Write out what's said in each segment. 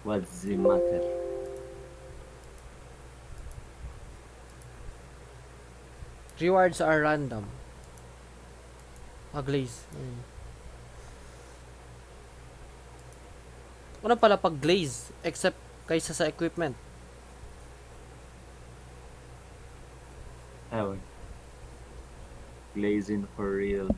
What's the matter? Rewards are random. Glaze. Ano pala pag glaze? Except kaysa sa equipment. Ewan. Glazing for real.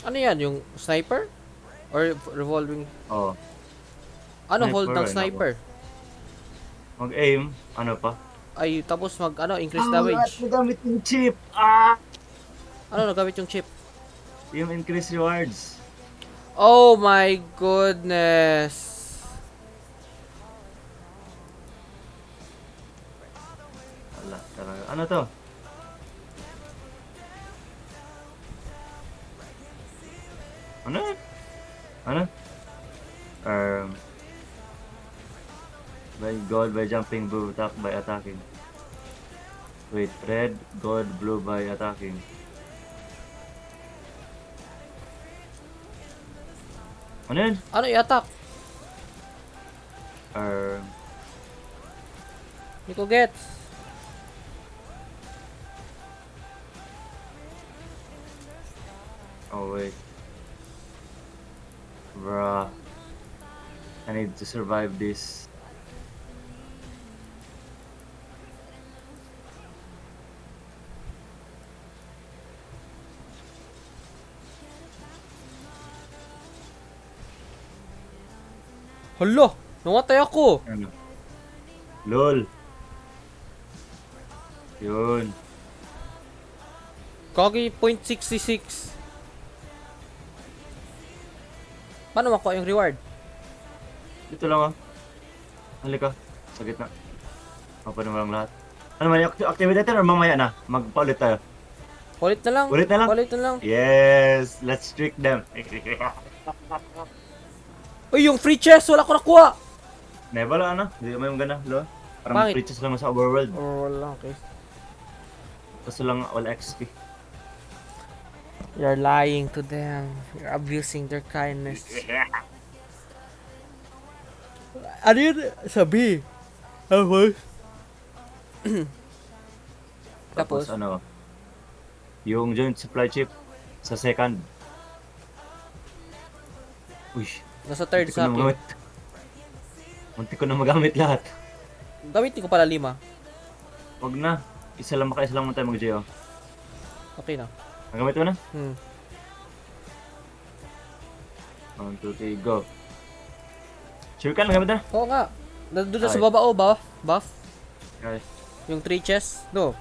Ano yan? Yung sniper? Or revolving? Oh, Ano hold sniper ng ay nako. sniper? Mag-aim, ano pa? Ay tapos mag increase At damage. nagamit yung chip! Ah! Ano nagamit yung chip? Yung increase rewards. Oh my goodness. Wala talaga. Ano to? Ano? Ano? Um, by gold by jumping, blue attack by attacking. Wait, red, gold, blue by attacking. Ano yun? Ano i-attack? Um, Hindi ko gets. oh wait. Bruh. I need to survive this. Hala! Namatay ako! Ano? LOL! Yun. Kagi 0.66. Paano makuha yung reward? Dito lang ah. Halika. Sa gitna. Open mo lang lahat. Ano man, activate natin or mamaya na? Magpaulit tayo. Ulit na lang. Ulit na lang? Ulit na lang. Yes! Let's trick them. Uy, yung free chest! Wala ko nakuha! Never lang ano? Hindi may maganda. Lo? Parang Pangit. preaches lang sa overworld. Oh, wala. Okay. Kaso lang wala XP. You're lying to them. You're abusing their kindness. Ano yun? Sabi. Tapos? Tapos Tapos? ano? Yung joint supply chip sa second. Uy, Nasa third muntik ko sa na akin. magamit. Muntik ko na magamit lahat. Gamitin ko pala 5. Wag na. Isa lang mo tayo mag-JO. Okay na. Nagamit mo na? Hmm. 1, 2, 3, go. Sure ka, nagamit na? Oo nga. Nandun na sa Ay. baba, oh, buff. Okay. Yung 3 chests. No.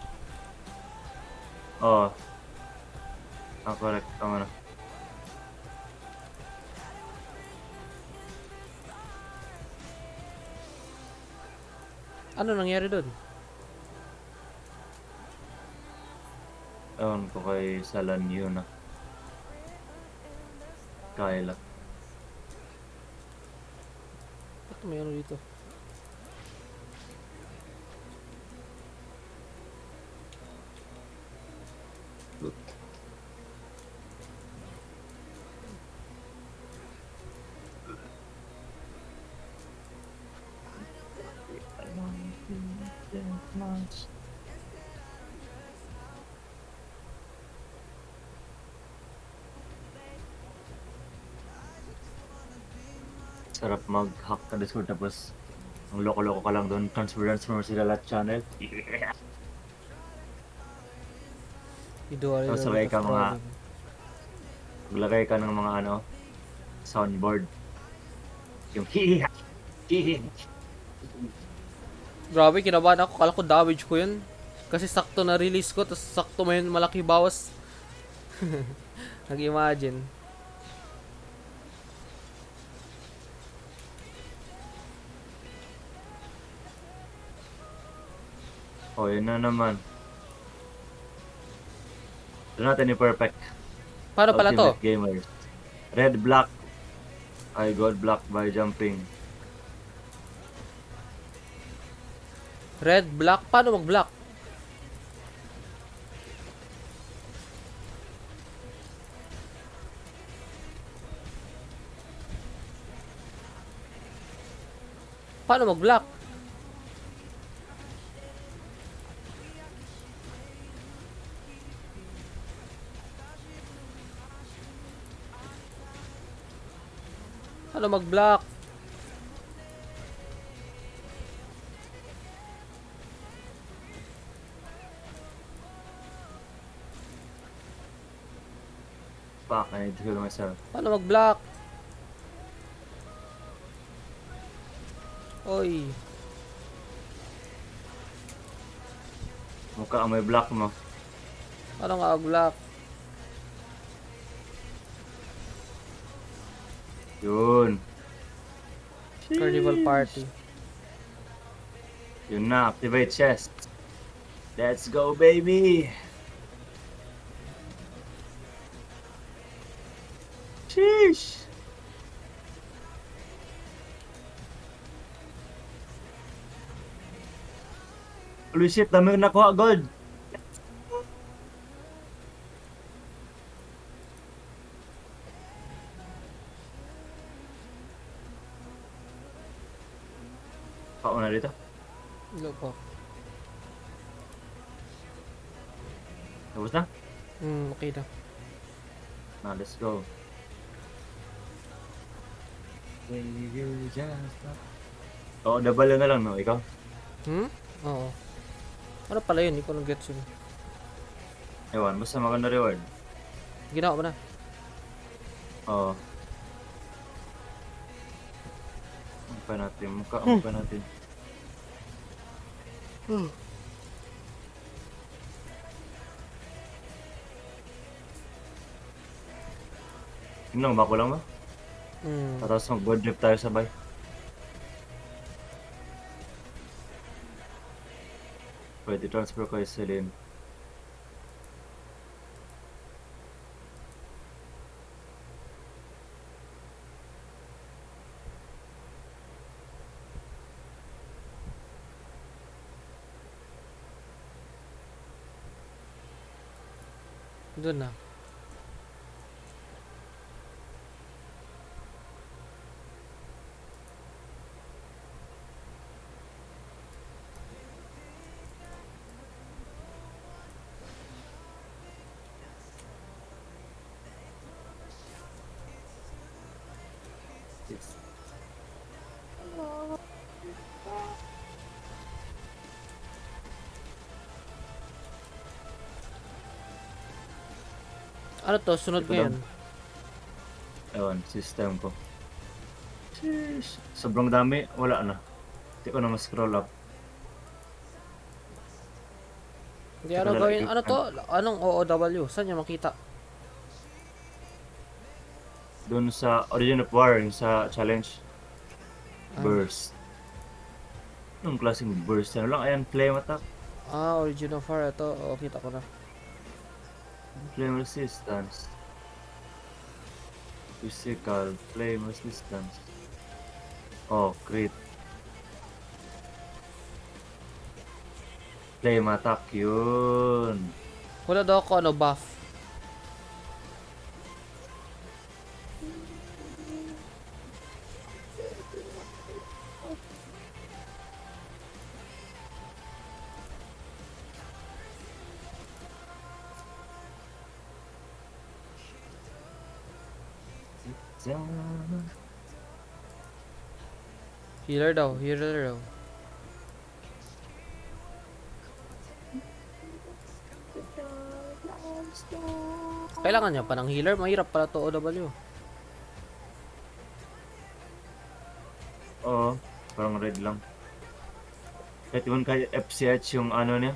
Oo. Correct. Tama na. Ano nangyari dun? Ewan ko kay Salan yun ah. Kyla. Ba't may ano dito? Sarap mag-hack ka Discord tapos ang loko-loko ka lang doon. Transfer sila lahat channel. Yeah. You do a Tapos little bit of coding. maglagay ka ng mga ano, soundboard. Yung hihiha, hihi. Grabe, kinabahan ako. Kala ko damage ko yun. Kasi sakto na release ko, tapos sakto may malaki bawas. Nag-imagine. Oh, yun na naman. Doon natin i-perfect. Paano pala to? Ultimate Gamers. Red, black. I got blocked by jumping. Red, black? Paano mag-black? Paano mag-black? Paano mag-black? Fuck, I need to heal myself. Paano mag-block? Oy. Mukha may block mo. Paano nga mag-block? Yun. Carnival party. Yun na, activate chest. Let's go, baby! Sheesh! Holy shit, dami ko nakuha, gold! Pauna dito. Ilo po. Tapos na? Okay na. Na, let's go. Baby, just stop. Oo, double na lang, no? Ikaw? Oo. Ano pala yun? Hindi ko nag-gets yun. Ewan, basta maganda reward. Ginawa mo na. Oo. Ang pa natin, ang pa natin. Tingnan mo, bako lang ba? Tapos mag-board trip tayo sabay. Pwede transfer ko kay Celine. Doon na. Yes. Ano to? Sunod Ito ngayon. Ewan, system ko. Sheesh. Sobrang dami, wala na. Hindi ko na ma-scroll up. Hindi, ano Ito gawin? lalagay Ano ko. to? Anong OOW? Saan niya makita? Doon sa Origin of War, yung sa challenge. Ah. Burst. Anong klaseng burst? Ano lang, ayan, flame attack. Origin of Fire. Ito, kita ko na. Flame resistance. Physical, flame resistance. Oh, crit. Flame attack, yun. Wala daw ako ano, buff. Healer daw, healer daw. Kailangan niya pa ng healer? Mahirap pala to OW. Oo, parang red lang. Kahit yun kay FCH yung ano niya,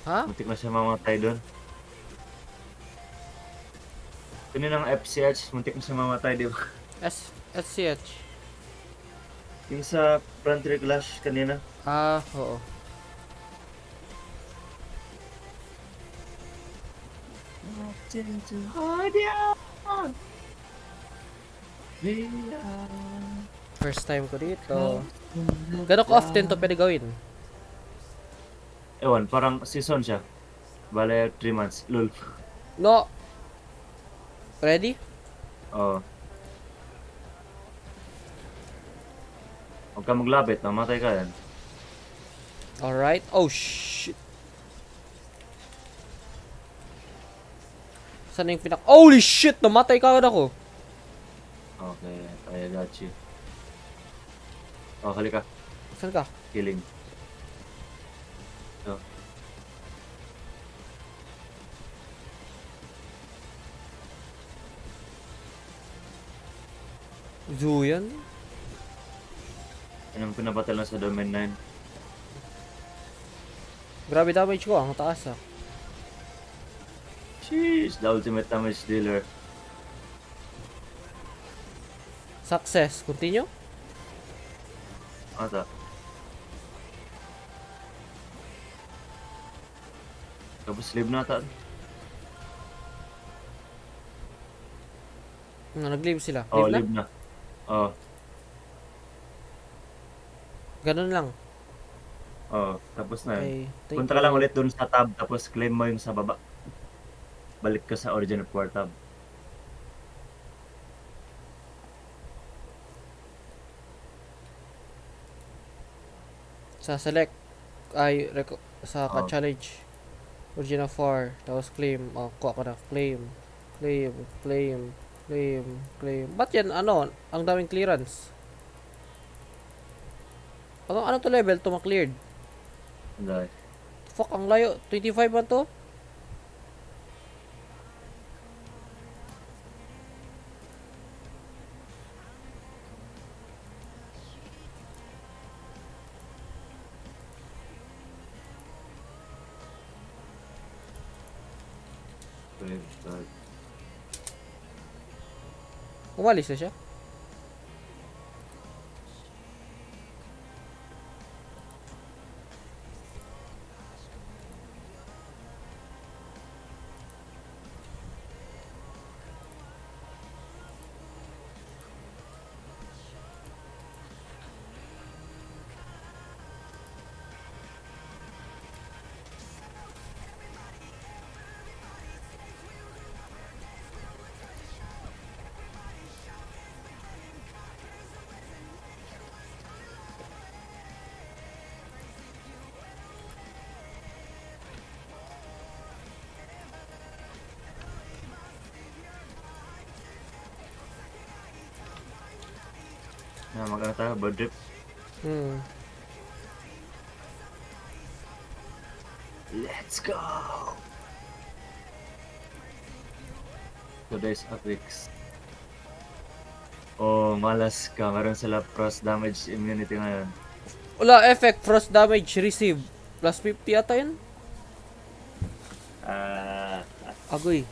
Ha? muntik na siya mamatay doon. Kaninang FCH, muntik na siya mamatay, di ba? SCH. Yung sa Frontier Clash kanina, Oo. First time ko dito. Gano'n ko often to pwede gawin? Ewan, parang season siya. Bale, 3 months. Lul. No. Ready? Oo. Huwag ka maglapit, mamatay ka yan. Alright. Oh, shit. Saan yung pinak... Holy shit! Namatay ka agad ako. Okay, I got you. Oh, halika. Saan ka? Killing. So, Zoo yan? yan ang pinabatal na sa domain 9. Grabe damage ko. Ang taas ah. Sheesh, the ultimate damage dealer. Success. Continue? Ata. Tapos live na ata. Nag-leave sila. Oh, Leave na? live na. Oh, Ganun lang. oh, tapos na yun. Okay. Thank Punta ka lang you. ulit dun sa tab, tapos claim mo yung sa baba. Balik ka sa origin of war tab. Sa select. Sa Oh. challenge. Origin of 4. Tapos claim. Oh, kuha ko na. Claim. Claim. Claim. Claim. Claim. Ba't yan? Ano? Ang daming clearance. Ano to level to ma-cleared? Dahil. Fuck, ang layo. 25 man to? Umalis na siya? Magana tayo, bird drip. Let's go! Today's Apex. Oh, malas ka. Meron sila frost damage immunity ngayon. Wala effect. Frost damage received. Plus 50 ata yun? Agoy.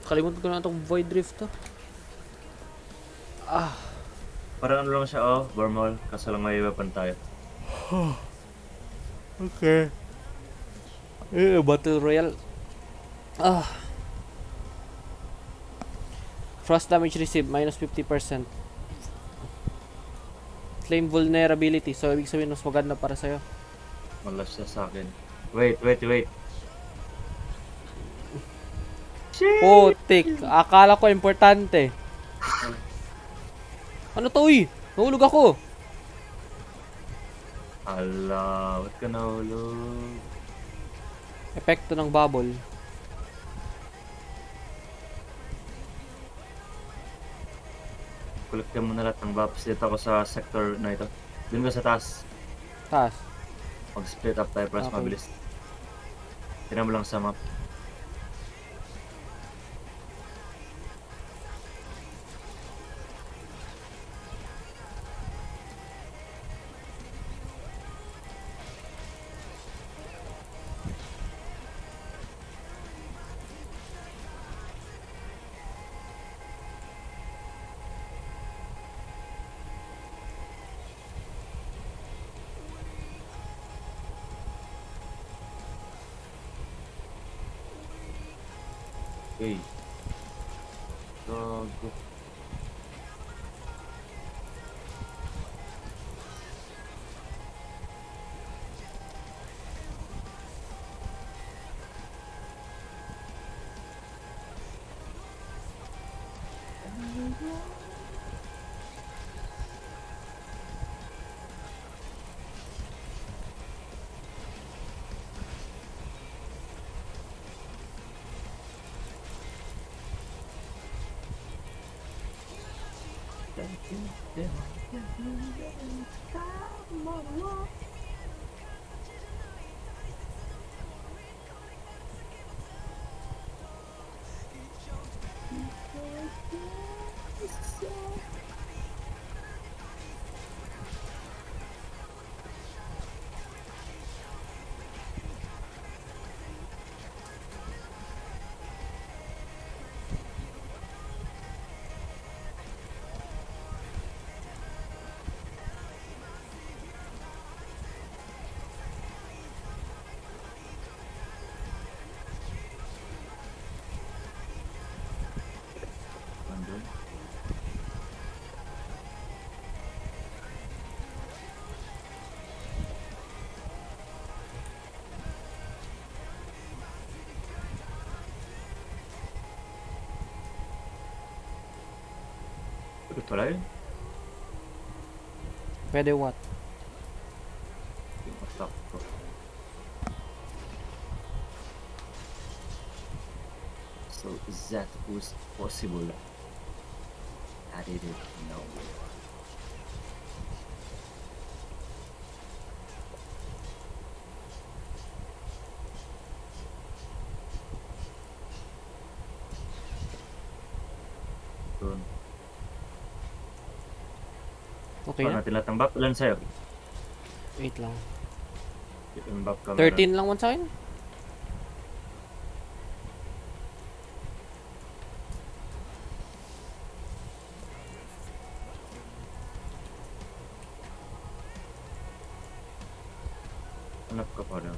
Kalimutan ko na itong Void Rift to. Parang ano lang siya, oh, Wormhole. Kaso lang may weapon tayo. Okay. Battle Royale. Frost damage received, minus 50%. Claim vulnerability. So, ibig sabihin, mas maganda para sa'yo. Malas siya sa akin. Wait. Putik. Akala ko importante. Ano to, uy? Nahulog ako. Ala, ba't ka nahulog? Epekto ng bubble. Kolektin mo na lahat ng buffs. Dito ako sa sector na ito. Doon ka sa taas. Taas. Mag-split up tayo para mas Okay. mabilis. Tinan mo lang sa map. Okay. Gago. Andun. Ito lang yun. Pwede what? Yung masakto. So is that possible? I didn't know. Doon. Okay Paano na? natin lahat ng buff? Ilan sa'yo? 8 lang. Yung buff ka 13 lang man sa akin. Hanap ka pa na.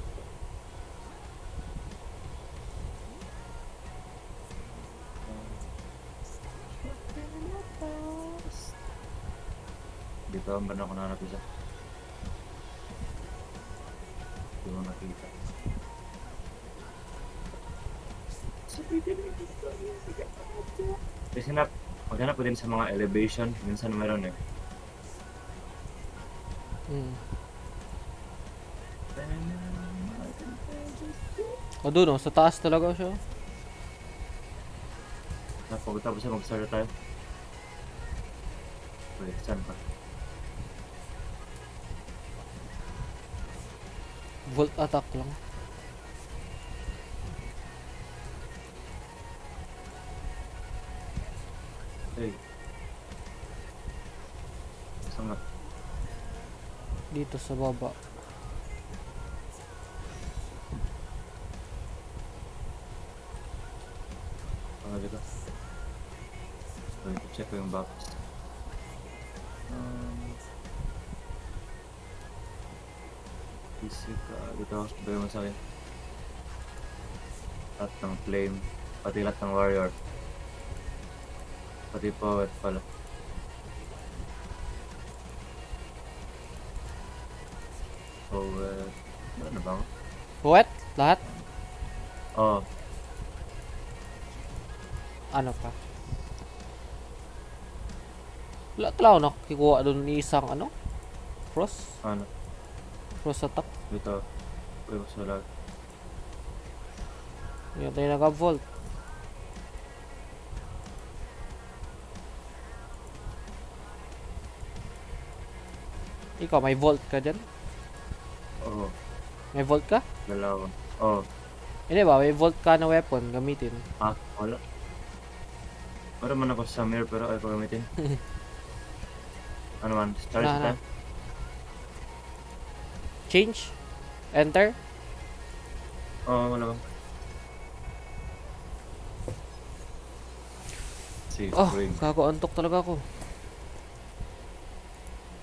Dito ang ba na ako nahanap isa? Hindi mo nakita. Kasi maghanap ko din sa mga elevation. Minsan meron eh. O doon, sa taas talaga siya. Pagkatapos siya mag-start tayo. Wait, saan pa? Volt attack lang. Hey. Saan nga? Dito sa baba. Dito. Wait, check ko yung box. Dito, gawin mo sa akin. Lahat ng flame, pati lahat ng warrior. Pati poet pala. Poet. Ano ba? What? Lahat? Oh, Ano pa? Wala talaw nakikuha doon ni isang ano? Cross? ano? Cross attack. Dito. Gawin mo sa lahat. Yan tayo naka-volt. Ikaw, may volt ka dyan? Oo, May volt ka? dalawa. Oo. Hindi ba, may volt ka na weapon gamitin. Ah, wala. Para man ako sa mirror pero ay ko gamitin. Ano man, start Wala na. time. Change? Enter? Oo, wala ba? Si Oh, Ring. kakaantok talaga ako.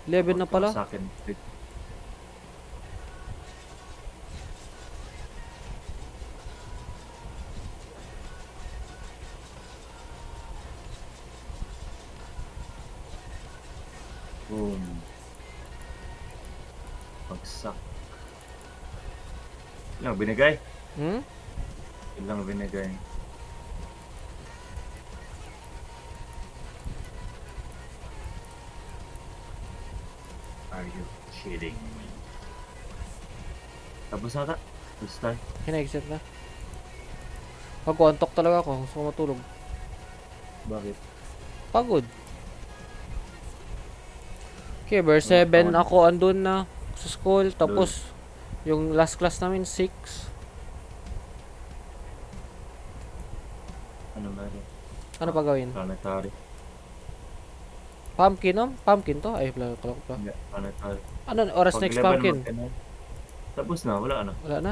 11 na pala. Sa akin. Boom. Bagsak. Ilang binigay? Hmm? Ilang binigay? Are you kidding me? Tapos na ta? Tapos tayo? Kina-exit na. Pag-antok talaga ako. Gusto ko matulog. Bakit? Pagod. Okay, verse 7 ako andun na sa school. Tapos, yung last class namin, 6. Ano meron? Ano pa gawin? Planetary. Pumpkin, no? Pumpkin to? Ay, pala. Hindi, planetary. Ano, oras Pag next 11 pumpkin? mag-end. Tapos na, wala na. Wala na?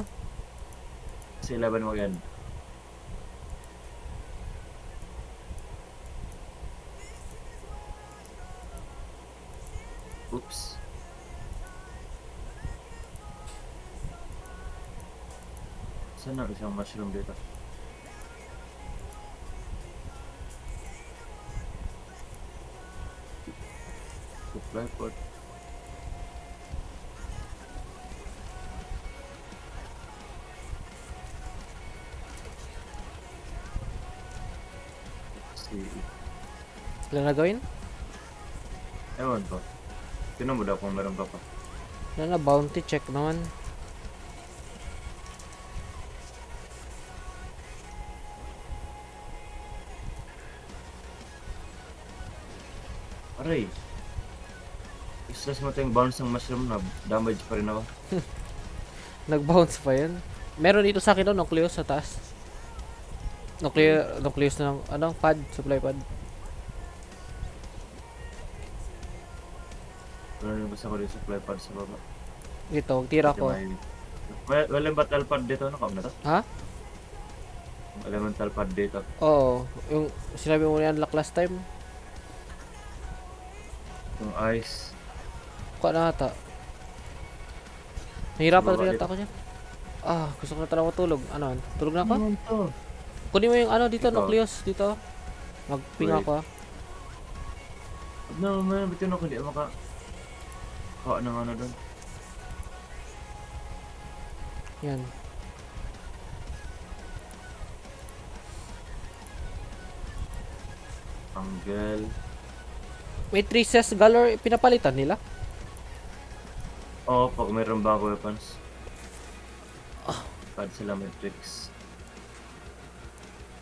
Kasi 11 mag-end. Oops. Saan na isang mushroom dito? Supply pod. Si... Wala na gawin? Ewan ko. Tinan mo daw kung meron ka pa. Wala na, bounty check naman. Aray! Islas mo tayong bounce ng mushroom na damage pa rin ako. Nag-bounce pa yan. Meron dito sa akin, no? Nucleus sa taas. Nucleus na ng, ano, pad, supply pad. Wala rin basta ko rin supply pad sa baba. Dito, tira ko. Walang battle pad dito, nakam na to? Ha? Elemental pad dito. Oo. Yung sinabi mo yan last time. Yung ice. Kuha na ata. Nahirapan Baba rin dito. ata ako dyan. Ah, gusto ko na talaga matulog. Ano? Tulog na ako? Ano to? Kunin mo yung ano dito, Ito. nucleus dito. Mag-ping Wait. ako ah. No, man, bitin ako, hindi maka... Kuha ng ano doon. Yan. Angle. May 3 cess galore pinapalitan nila. Oo, pag mayroong bago weapons. Pad sila matrix.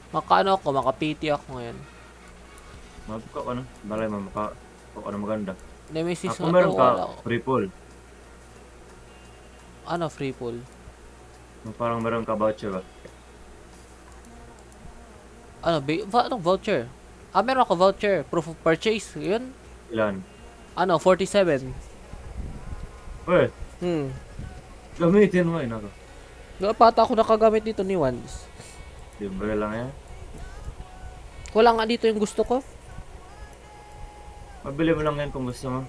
Makaano ako, maka-PT ako ngayon. Mabuka ko na. Balay mo, maka... Kuha na maganda. Nemesis Kung nga meron to, ka, wala. free pull. Ano, free pull? Kung parang meron ka voucher ba? Ano, anong voucher? Ah, meron ako voucher. Proof of purchase. Yun. Ilan? Ano, 47. Uy, Hmm. gamitin mo yun ako. Pata ako nakagamit dito ni Wands. Libre lang yan. Wala nga dito yung gusto ko. Mabili mo lang yan kung gusto mo.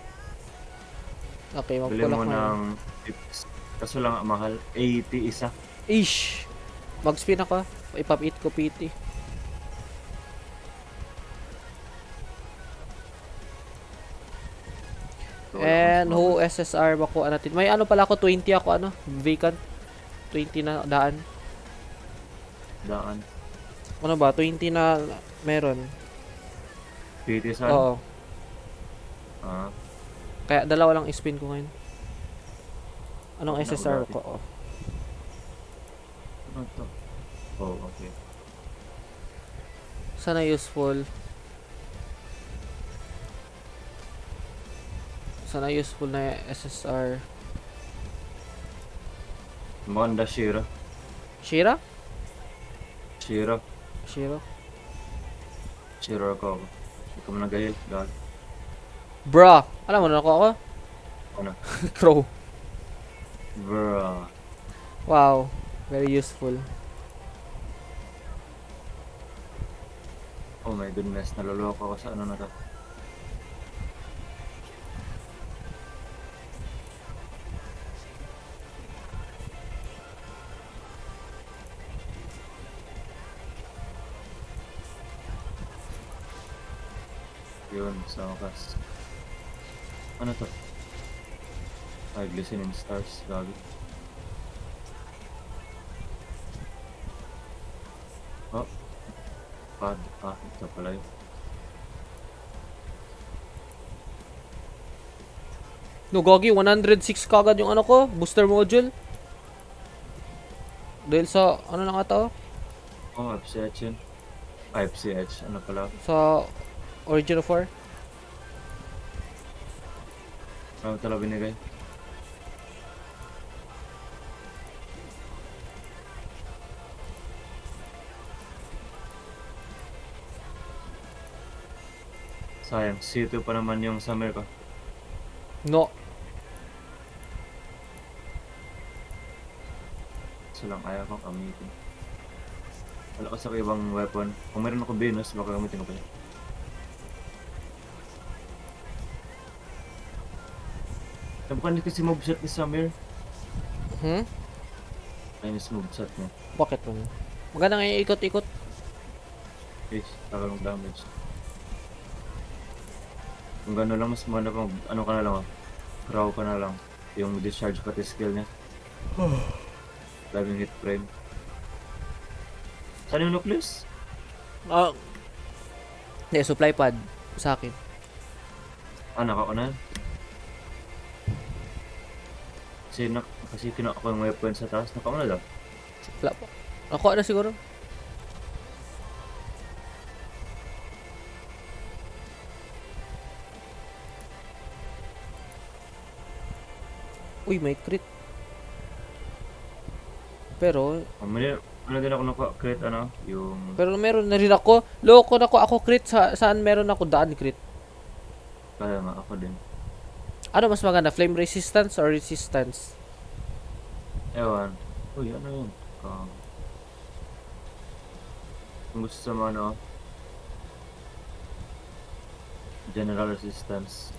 Okay, Bili mo magpulak na. ng tips. Kaso lang mahal. 80 isa. Ish! Mag-spin ako. Ipap-eat ko PT. And who SSR makuha natin. May ano pala ako, 20 ako ano, vacant. 20 na daan. Daan. Ano ba, 20 na meron. 80 saan? Oo. Ah, Kaya dalawa lang spin ko ngayon. Anong Ako na SSR ulit. ko? Oh. ano to? Oh, okay. Sana useful. Sana useful na SSR. Maganda Shira. Shira? Shira. Shiro? Shira ako. Hindi ko man nagahil. Gag. Bruh! Alam mo na ako? Ano? Crow. Bruh. Wow. Very useful. Oh my goodness. Naluloko ako sa ano na to. Yun, sa wakas. Ano to? Ay, glistening stars. Gabi. Oh, pad. Ah, ito pala yun. No, Gogi, 106 kagad yung ano ko, booster module. Dahil sa, ano na nga to? Oh, FCH yun. Ah, FCH. Ano pala? Sa Origin of War. Ano talaga binigay? Sayang, C2 pa naman yung summer ko. No. So lang ayaw kong gamitin. Wala kasi ako ibang weapon. Kung meron ako Venus, baka gamitin ko pa yun. Nabukan din kasi moveset ni Samir. Ayun yung moveset niya. Bakit mo? Maganda nga yung ikot-ikot. Please, tagalong damage. Kung gano'n lang, mas mana kung ano ka na lang, crow ka na lang. Yung discharge pati skill niya. Diving hit frame. Saan yung nucleus? Ah. Hindi, supply pad. Sa akin. Ah, nakakunan. Kasi kinuha ko yung weapon sa taas. Nakakunan lang. Wala pa. Ako na siguro. Uy, may crit. Pero, Ano din ako naka-crit, ano? Yung... pero meron na rin ako. Loko na ako crit. Saan meron ako daan crit? Kaya nga, ako din. Ano mas maganda? Flame resistance or resistance? Ewan. Uy, ano yun? Kung gusto mo, ano? General resistance.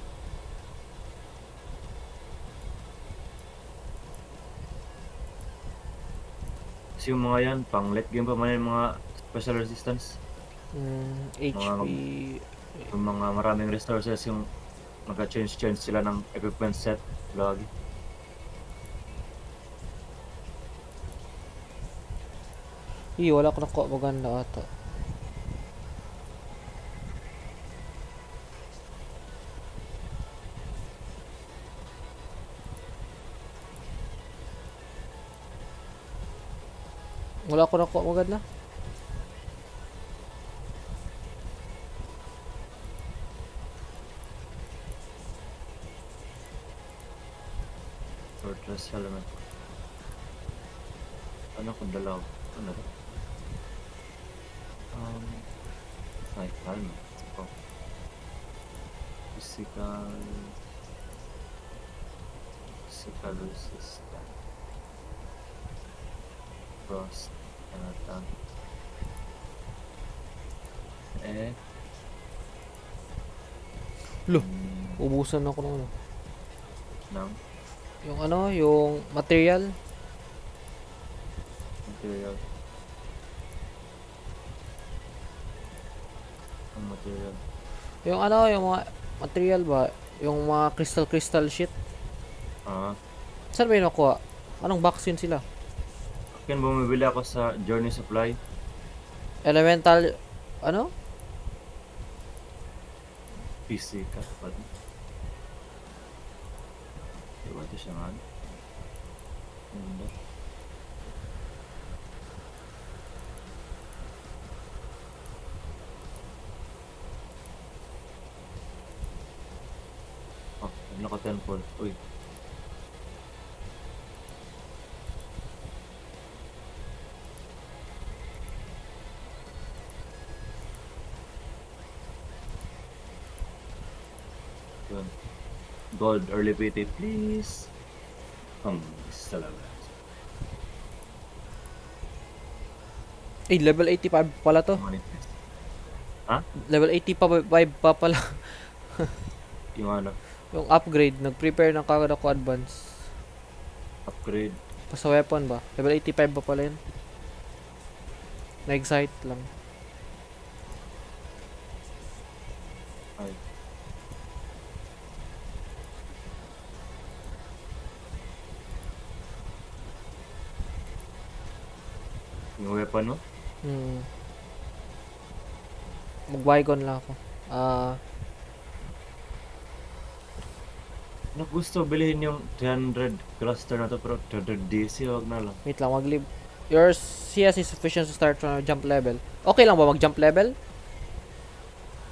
Kasi yung mga yan, pang late game pa man yung mga special resistance. HP. Yung mga maraming resources yung magka-change sila ng equipment set. Lagi. Wala ko nakuha maganda ata. Wala ko nakuha maganda. Fortress element. Ano kung dalaw? Ano to? Ay, ano? Oh. Physical resistance. Frost. Ano ta? Lo, ubusan ako ng ano. Ng Yung ano, yung material. material. Ang material. Yung ano, yung mga material ba? Yung mga crystal shit. Saan ba yun nakuha? Anong box yun sila? Akin bumibili ako sa Journey Supply. Elemental, ano? PC ka. Diba ito siya nga? Oh, naka-temple. Uy. Yun. Gold early PT, please. Salamat. Level 85 pala to. Manifest. Level 85 pa pala. Yung ano, Yung upgrade, nag-prepare ng kagad ako advance. upgrade. Pa sa weapon ba? Level 85 pa pala yun. Na-excite lang. Ay. Yung weapon mo? Hmm. Mag-Wygon lang ako. Gusto bilhin yung 300 cluster na to pero 300 DC wag na lang. Wait lang, mag-leave. Your CS is sufficient to start from jump level. Okay lang ba mag-jump level?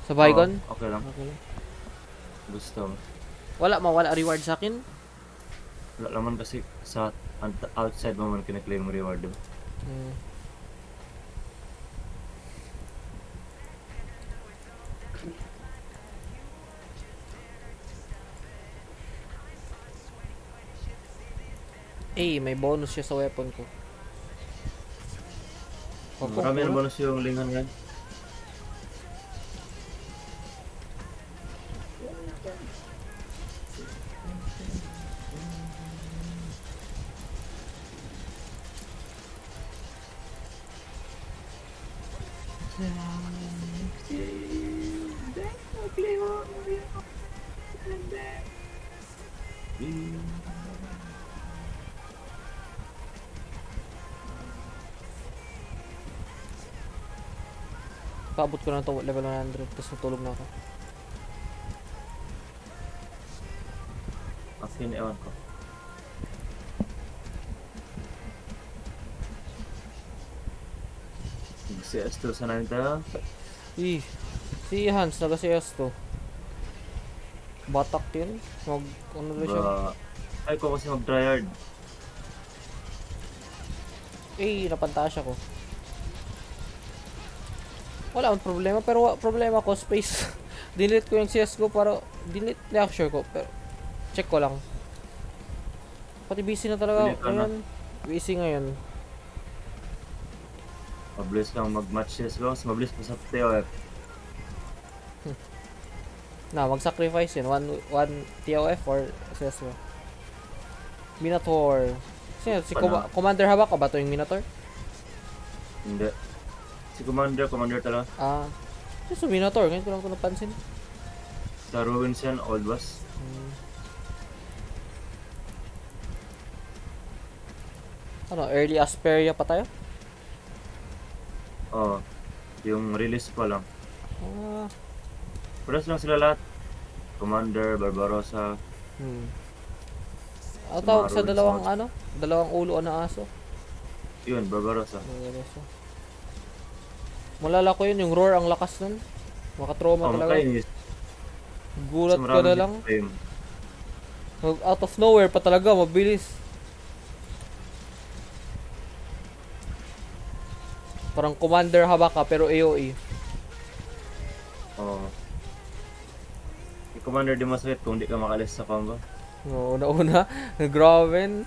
Sa Vygon? Oo, okay lang. Okay lang. Gusto mo. Wala reward sa akin. Wala naman kasi sa outside mo man kina-claim mo reward, diba? Hmm. Eh, may bonus siya sa weapon ko. Opo, Marami ang wala. bonus yung lingan ngayon. Paabot ko na to level 100 tapos natulog na ako. Akin, ewan ko. CS2 sa namin tayo. Eh, si Hans naga-CS to. Batak yun. Ano na siya? Ay ko kasi mag-tryhard. Eh, napantasya ko. Wala akong problema, pero problema ko space. Delete ko yung CS ko para delete reaction ko, pero check ko lang. Pati busy na talaga Delete ka na. ngayon. Busy ngayon. Mabilis kang mag-match CS ko. Mas mabilis pa sa TOF. Na, mag-sacrifice yun. One TOF or CS ko. Minotaur. Sino? Si Paano? Commander Haba ka ba to yung Minotaur? Hindi. Si Commander talaga. Yung sa Minotaur, ngayon ko lang ito napansin. Sa Ruins yan, old boss. Ano, early Asperia pa tayo? Oo. Yung release pa lang. Ah, Paras lang sila lahat. Commander, Barbarossa. Ang tawag sa Ruins dalawang House. dalawang ulo na aso. Yun, Barbarossa. Barbarossa. Malala ko yun, yung roar ang lakas nun. Makatrauma talaga. Makainis. Gulat Kasi ka na maraming lang. frame. Out of nowhere pa talaga, mabilis. Parang Commander Haba ka pero AoE. Oo. Yung Commander di masakit kung di ka makalis sa combo. No, una-una, nag-Graven,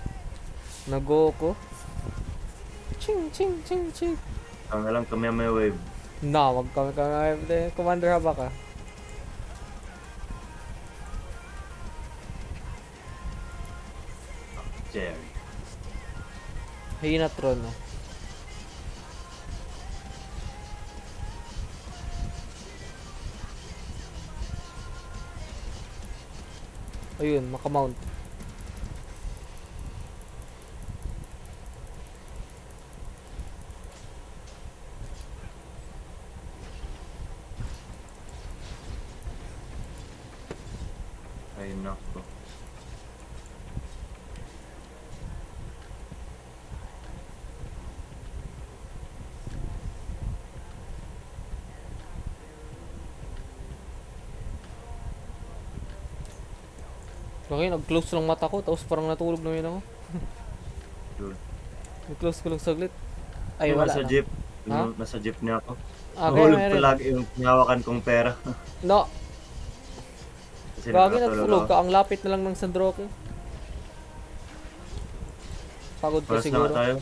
nag-Goku. Ching, ching, ching, ching. Ang alam kami may wave. Na, wag kami Commander Haba ka. Jerry. Hinatron na. Ayun, makamount. Ay, nako. Okay, nag-close lang mata ko, tapos parang natulog na yun ako. Dude. Nag-close ko lang saglit. Ay, Yung wala nasa na. jeep. Ha? Yung nasa jeep niya ako. Okay, Nahulog ko meron. lagi yung pinawakan kong pera. No, Kasi gagi nakatulog natulog ako. ka. Ang lapit na lang ng Sandroke. Pagod ka Paras na siguro. nga tayo.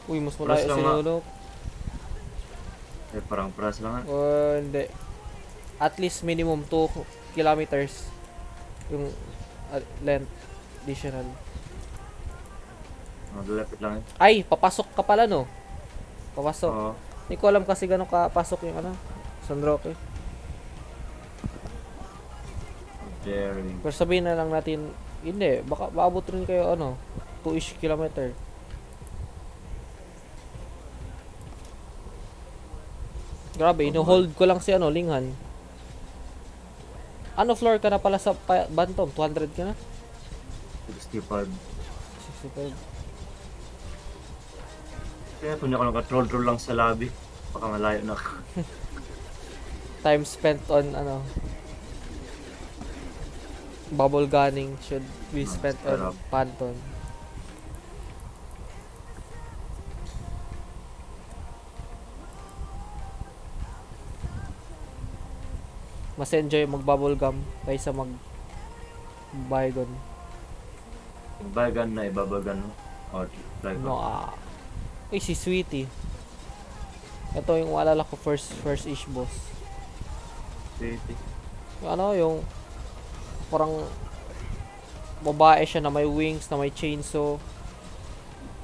Uy, mas Paras malayo lang si nga. Nunok. Eh, parang paras lang nga. Hindi. At least minimum 2 kilometers yung length additional. Malapit lang eh. Ay, papasok ka pala no? Papasok. Oo. Hindi ko alam kasi gano'ng kapasok yung Sandroke. Jerry. Pero sabihin na lang natin, hindi, baka maabot rin kayo 2-ish kilometer. Grabe, ino-hold ko lang si ano, Linghan. Ano floor ka na pala sa Bantom? 200 ka na? 65. 65. Kaya kung ako naka-troll lang sa lobby, baka malayo na ako. Time spent on ano, bubble gunning should be spent on sarap. Panton. Mas enjoy mag bubble gum kaysa mag Baygon. Yung bagan na ibabagan mo. Or try No, ko. Uy, si Sweetie. Ito yung maalala ko first ish boss. Sweetie. Yung ano, yung parang babae siya na may wings, na may chainsaw,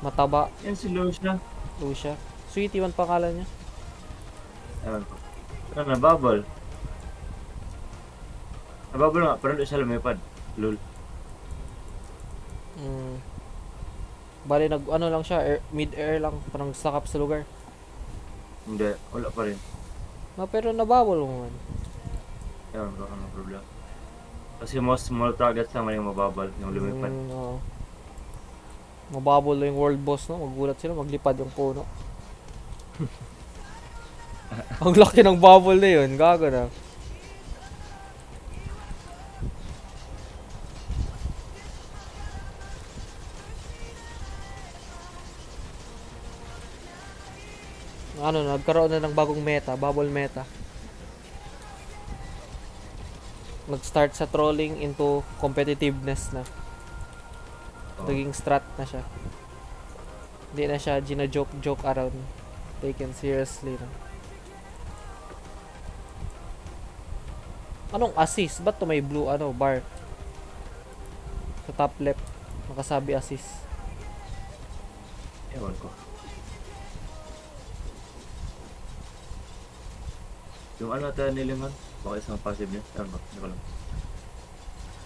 mataba, Yan si Lucia. Lucia. Sweetie man pangalan niya. Ewan ko. Ano na, bubble. Nabubble nga, pero hindi siya lumipad. Lul. Mm. Bali ano lang siya, mid-air lang, parang sakap sa lugar. Hindi, wala pa rin. Pero nababol mo man. Ewan ko, anong problema. Kasi most small targets naman yung mababal, yung lumipad. Oo. Mababol yung world boss, no? Magulat sila, maglipad yung puno. Ang laki ng bubble na yun, gago na. Ano, nagkaroon na ng bagong meta, bubble meta. Nag-start sa trolling into competitiveness na. Oh. Naging strat na siya. Hindi na siya gina-joke around. Taken seriously na. Anong assist? Ba't to may blue bar? Sa top left. Nakasabi assist. Ewan ko. Yung ano tayo niliman? Baka isang passive niya. Ewan ko, hindi ko lang.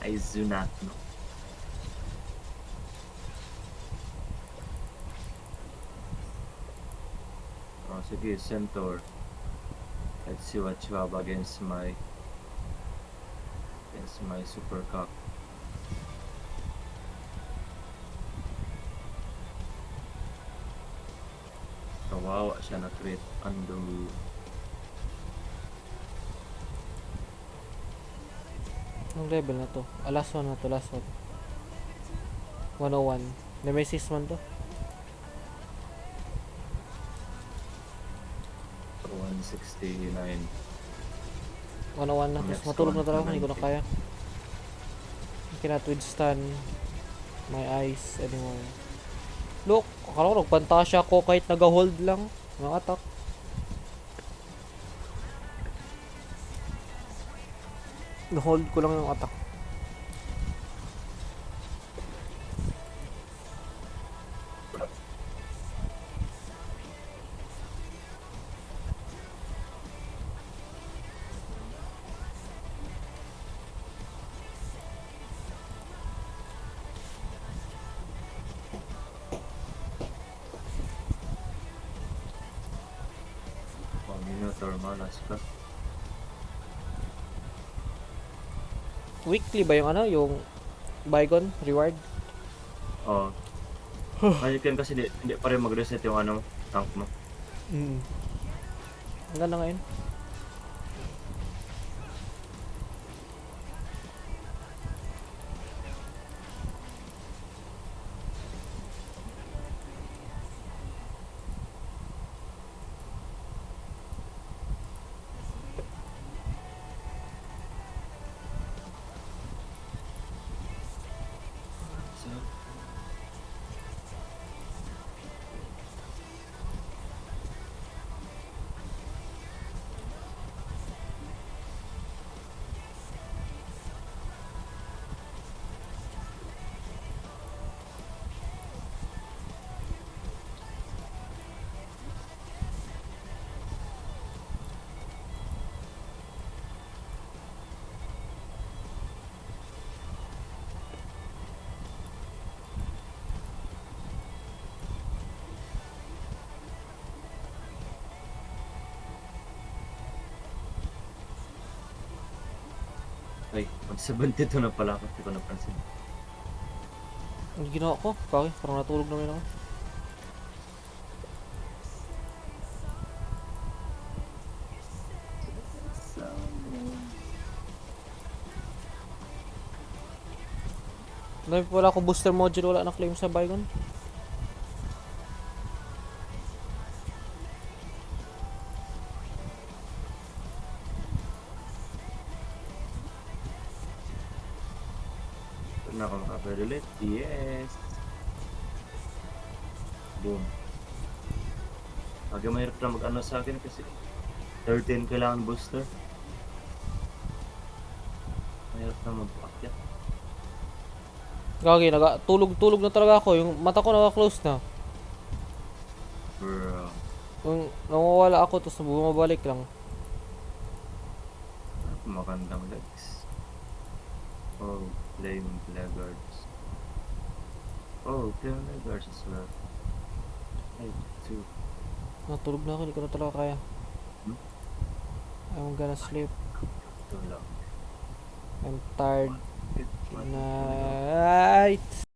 Aizuna, no? Oh, sige, Centaur. Let's see what you have against my super cock. Kawawa siya na crit. Undo. Anong level na to? Last one na to, last one. 101. Nemesis man to. 169. 101 na. Next Tapos matulog na one, talaga. Hindi ko na 190. kaya. I cannot withstand my eyes anymore. Look, akala ko nagpantasya ako kahit nag-hold lang. Mga attack. Na-hold ko lang yung attack. Minotaur malas ka. Weekly ba yung yung Baygon reward? Oh. Ngayon kasi hindi pa rin mag-reset yung tank mo. Ang ganda ngayon. So, Okay, mag-72 na pala ako. Hindi ko napansin. Ang ginawa ko? Bakit? Parang natulog naman ako. Dahil wala akong booster module, wala na claim sa Baygon. Ito na ako makapag-relate. Yes! Boom. Lagi mahirap na mag-ano sa akin kasi 13 kailangan booster. Mahirap na mag-akyat. Gagi, tulog na talaga ako. Yung mata ko naka-close na. Bro. Yung nawawala ako, tapos bumabalik lang. Magandang legs. Oh, flame laggards. Oh, flame laggards as well. Ay, 2. Natulog na ako, hindi ko na talaga kaya. Hmm? I'm gonna sleep. Ito lang. I'm tired. One, Night.